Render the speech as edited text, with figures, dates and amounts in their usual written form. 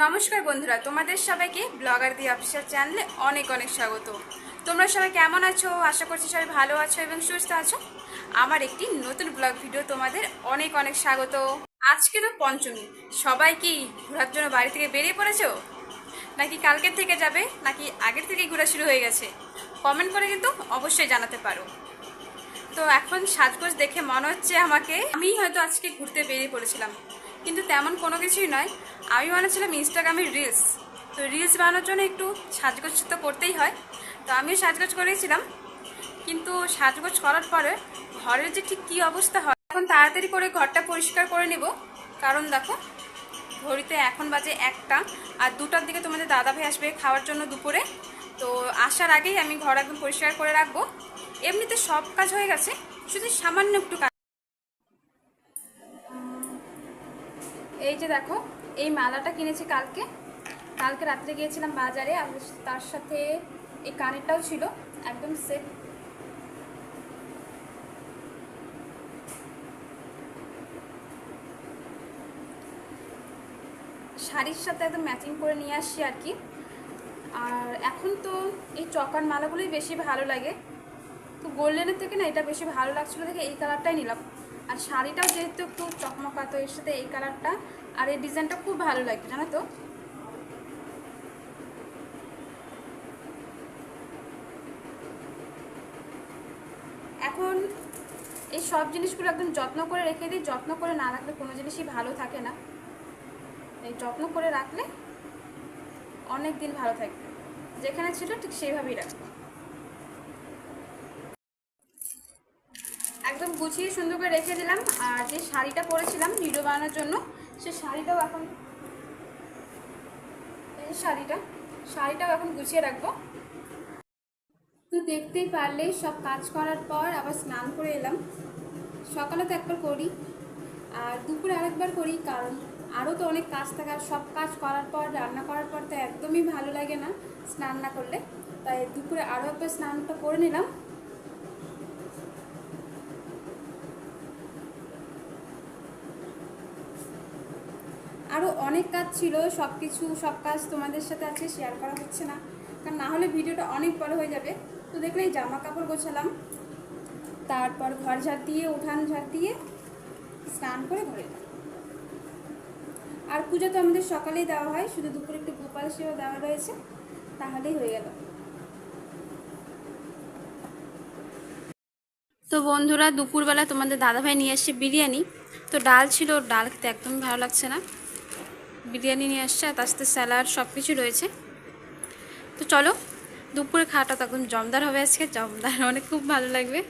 নমস্কার বন্ধুরা, তোমাদের সবাইকে ব্লগার দি অফিসিয়াল চ্যানেলে অনেক অনেক স্বাগত। তোমরা সবাই কেমন আছো? আশা করছি সবাই ভালো আছো এবং সুস্থ আছো। আমার একটি নতুন ব্লগ ভিডিও তোমাদের অনেক অনেক স্বাগত। আজকে তো পঞ্চমী, সবাই কি ঘোরার জন্য বাড়ি থেকে বেরিয়ে পড়েছো, নাকি কালকের থেকে যাবে, নাকি আগের থেকেই ঘোরা শুরু হয়ে গেছে? কমেন্ট করে কিন্তু অবশ্যই জানাতে পারো। তো এখন সাজগোজ দেখে মনে হচ্ছে আমি হয়তো আজকে ঘুরতে বেরিয়ে পড়েছিলাম, কিন্তু তেমন কোনো কিছুই নয়। আমি বানাচ্ছিলাম ইনস্টাগ্রামে রিলস। তো রিলস বানানোর জন্য একটু সাজগোজ তো করতেই হয়। তো আমিও সাজগোজ করেছিলাম, কিন্তু সাজগোজ করার পরে ঘরের যে ঠিক কী অবস্থা হয়, এখন তাড়াতাড়ি করে ঘরটা পরিষ্কার করে নেব। কারণ দেখো, ঘড়িতে এখন বাজে 1টা, আর 2টার দিকে তোমাদের দাদাভাই আসবে খাওয়ার জন্য দুপুরে। তো আসার আগেই আমি ঘর একদম পরিষ্কার করে রাখবো। এমনিতে সব কাজ হয়ে গেছে, শুধু সামান্য একটু কাজ। এই যে দেখো, এই মালাটা কিনেছি কালকে। কালকে রাত্রে গিয়েছিলাম বাজারে, আর তার সাথে এই কানেরটাও ছিল, একদম সেট। শাড়ির সাথে একদম ম্যাচিং করে নিয়ে আসছি আর কি। আর এখন তো এই চকার মালাগুলোই বেশি ভালো লাগে, তো গোল্ডেনের থেকে না এটা বেশি ভালো লাগছিলো দেখে এই কালারটাই নিলাম। আর শাড়িটাও যেহেতু একটু চকমকা, তো এর সাথে এই কালারটা আর এই ডিজাইনটা খুব ভালো লাগে, জানো তো। এখন এই সব জিনিসগুলো একদম যত্ন করে রেখে দিই। যত্ন করে না রাখলে কোনো জিনিসই ভালো থাকে না। এই যত্ন করে রাখলে অনেক দিন ভালো থাকবে। যেখানে ছিল ঠিক সেইভাবেই রাখবো। একদম গুছিয়ে সুন্দর করে রেখে দিলাম। আর যে শাড়িটা পরেছিলাম ভিডিও বানানোর জন্য, সে শাড়িটাও এখন শাড়িটাও এখন গুছিয়ে রাখবো। তো দেখতেই পারলে সব কাজ করার পর আবার স্নান করে এলাম। সকালে তো একবার করি, আর দুপুরে আরেকবার করি, কারণ আরও তো অনেক কাজ থাকে। আর সব কাজ করার পর, রান্না করার পর তো একদমই ভালো লাগে না স্নান না করলে। তাই দুপুরে আরও একবার স্নানটা করে নিলাম। আরও অনেক কাজ ছিল, সব কাজ তোমাদের সাথে আজকে শেয়ার করা হচ্ছে না, কারণ না হলে ভিডিওটা অনেক বড় হয়ে যাবে। তো দেখলে এই জামা কাপড় গোছালাম, তারপর ঘর ঝাড় দিয়ে, উঠান ঝাড় দিয়ে, স্নান করে ঘরে এলাম। আর পূজা তো আমাদের সকালেই দেওয়া হয়, শুধু দুপুরে একটু গোপাল সেবা দেওয়া রয়েছে, তাহলেই হয়ে গেল। তো বন্ধুরা, দুপুরবেলা তোমাদের দাদাভাই নিয়ে আসছে বিরিয়ানি। তো ডাল ছিল, ডাল খেতে একদমই ভালো লাগছে না, বিরিয়ানি নিয়ে আসছে, আর তার সাথে স্যালাড সব কিছু রয়েছে। তো চলো, দুপুরে খাওয়াটা তো একদম জমদার হবে আজকে, জমদার, অনেক খুব ভালো লাগবে।